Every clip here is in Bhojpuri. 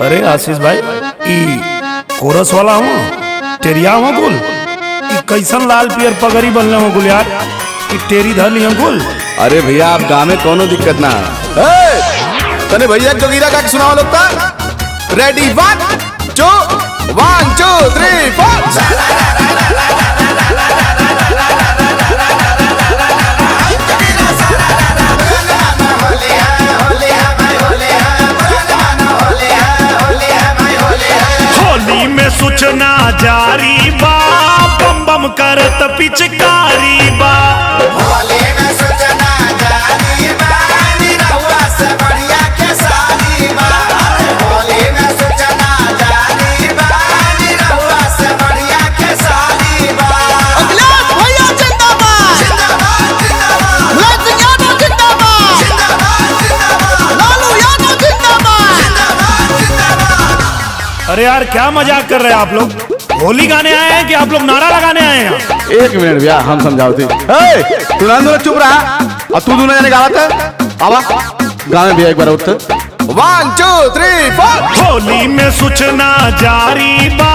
अरे आशीष भाई ई कोरस वाला हूँ टेरिया हूँ गुल ई कैसन लाल पियर पगड़ी बनले हूँ गुल यार ई टेरी धर लिया गुल। अरे भैया आप गाँव में कोनो दिक्कत ना है। तने भैया जोगीरा का सुनाओ लोग ता रेडी 1 2 3 4 होली में सूचना जारी बा बम बम करत पिचकारी बा। होली में सूचना जारी बा निरहुआ से बढ़िया के सारी बा। होली में सूचना जारी बा निरहुआ से बढ़िया के सारी बा। अखिलेश भैया जिंदाबाद जिंदाबाद जिंदाबाद मुलायम यादव जिंदाबाद जिंदाबाद जिंदाबाद लालू यादव जिंदाबाद जिंदाबाद जिंदाबाद। अरे यार क्या मजाक कर रहे हैं आप लोग? होली गाने आए हैं कि आप लोग नारा लगाने आए हैं? एक मिनट भैया हम समझाओ थी तू ना चुप रहा और तू दोनों जाने गावत है आवा गाँव में भैया एक बार उठ 1 2 3 4 होली में सूचना जारी बा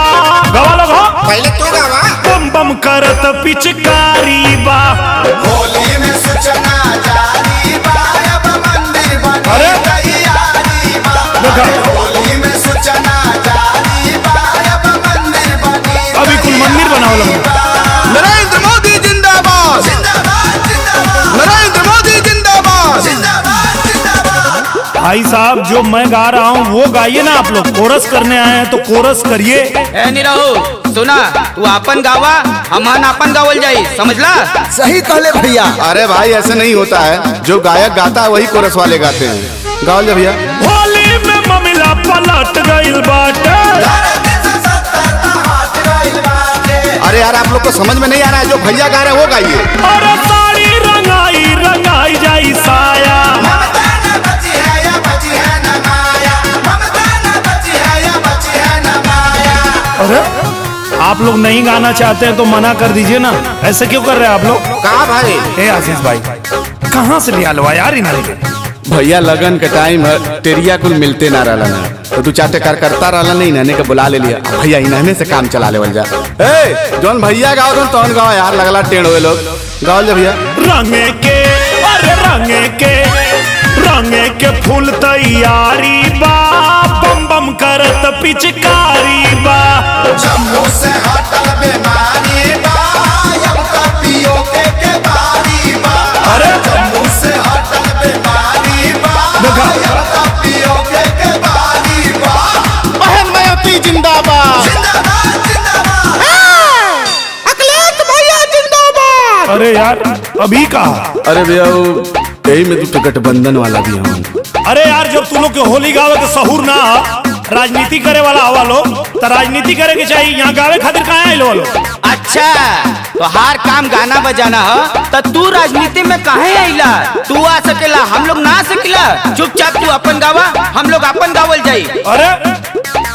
गवा लगो पहले तू गावा। बम बम करत पिचकारी बा। होली में सूचना जारी बा अब मंदिर बनी अरे! तैयारी बा। देखा। होली में सूचना जारी बा अब मंदिर बनी अभी कुल मंदिर बनाओ लगे। नरेंद्र मोदी जिंदाबाद जिंदाबाद जिंदाबाद नरेंद्र मोदी जिंदाबाद जिंदाबाद जिंदाबाद। भाई साहब जो मैं गा रहा हूँ वो गाइए ना। आप लोग कोरस करने आए हैं तो कोरस करिए। ए निरहु सुना तू आपन गावा हमन आपन गावल जाई समझला। सही कहले भैया। अरे भाई ऐसे नहीं होता है जो गायक गाता है वही कोरस वाले गाते हैं गाओ ले भैया। होली में ममिला पलट गइल बाटे। अरे यार आप लोग को समझ में नहीं आ रहा है जो भैया गा रहे हैं वो गाइए। अरे साड़ी रंगाई रंगाई जाई साया। ममता न बची है या बची है न माया। ममता न बची है या बची है न माया। अरे आप लोग नहीं गाना चाहते हैं तो मना कर दीजिए ना। ऐसे क्यों कर रहे हैं आप लोग? कहा भाई ए आशीष भाई कहाँ से लिया लो यार इन्हें के? भैया लगन के टाइम है टेरिया कुल मिलते ना रहला ना तो तू चाटे कर करता रहला नहीं इन्हने के बुला ले लिया भैया इन्हने से काम चला लेवल जा। ए जौन भैया गाओ तो तौन गाओ यार लगला टेढ़ हुए लोग गाओ ले भैया। रंगे के अरे रंगे के फूल तैयारी बा बम बम करत पिचकारी बा। जम्मू से हटल बीमारी बा अब कपियो के बारी बा। अरे! जम्मू से हटल बीमारी बा देखा। अब कपियो के बारी बा। बहन मयती जिंदाबाद जिंदाबाद जिंदाबाद अखिलेश भैया जिंदाबाद। अरे यार अभी कहा। अरे भैया यही में तू गठबंधन वाला भी हूँ। अरे यार जब तुम लोग के होली गावे के सहूर ना राजनीति करे वाला हवा लोग तो राजनीति करे के चाहिए। यहाँ गावे खातिर कहाँ आए लोग? अच्छा तो हर काम गाना बजाना है तो तू राजनीति में काहे आइला? तू आ सकेला हम लोग ना आ सकेला। चुपचाप तू अपन गावा हम लोग अपन गावल जाई। अरे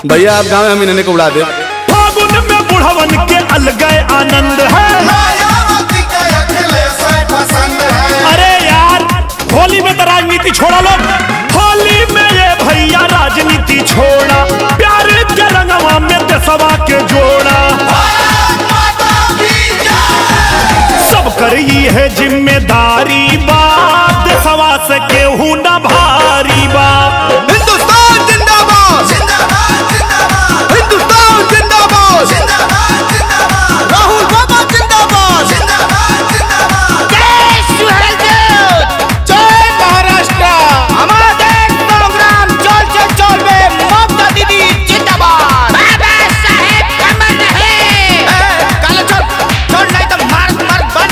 भैया आप गाँव में हम इन्हने को उड़ा दे। फागुन में बुढ़वन के अलगै आनंद है। मायावती के अखिलेश पसंद है। अरे यार होली में तो राजनीति छोड़ा लो। होली में ये भैया राजनीति छोड़ा प्यार के रंगवा में देशवा के जोड़ा। भारत माता की जय। सब करी है जिम्मेदारी बा देशवा से केहू न भारी बा। हिंदुस्तान जिंदाबाद जिंदाबाद जिंदाबाद हिंदुस्तान जिंदाबाद जिंदाबाद जिंदाबाद राहुल बाबा जिंदाबाद। जिंदाबाद जिंदाबाद। जय सुहेल देव जय महाराष्ट्र हमारा देश प्रोग्राम चल बे ममता दीदी जिंदाबाद। बाबा साहेब कमर रहे। काले छोड़ नहीं तो मार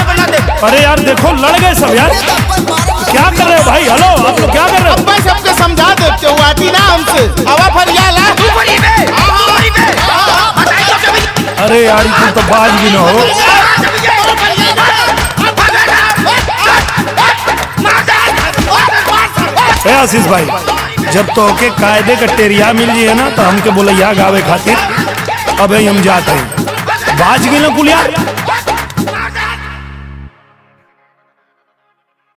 बना दे। अरे यार देखो लड़ गए सब यार। क्या कर रहे हो भाई? हेलो आप लोग क्या कर रहे हो? मैं सबके समझा देते हूँ आती ना हमसे हवा फरियाला। तू बड़ी बे बताई तो कभी। अरे यार तुम तो बाज भी ना हो। ए आशीष भाई जब तो के कायदे का टेरिया मिल जाए ना तो हमके बोले या गावे खातिर। अब हम जाते हैं बाज गए ना कुलिया।